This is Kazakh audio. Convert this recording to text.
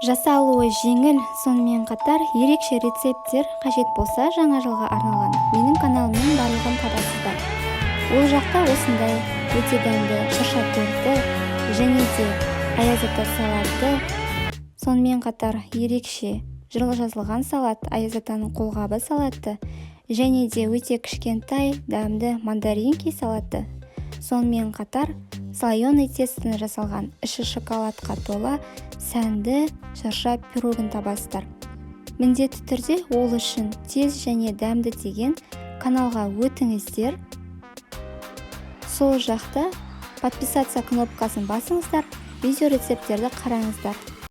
Жасалуы жеңіл, сонымен қатар ерекше рецепттер қажет болса жаңа жылға арналған менің каналымның барлығын табасыздар. Ол жақта осындай өте дәмді шырша торты және де аяз ата салаты, сонымен қатар ерекше жылы жазылған салат, аяз атаның қолғабы салаты және де өте кішкентай дәмді мандаринки салаты. Сонымен қатар слоеный тестіден жасалған іші шоколадқа тола сәнді шырша пирогын табасыздар. Міндетті түрде ол үшін тез және дәмді деген каналға өтіңіздер. Сол жақта подписаться кнопкасын басыңыздар, видео рецепттерді қараңыздар.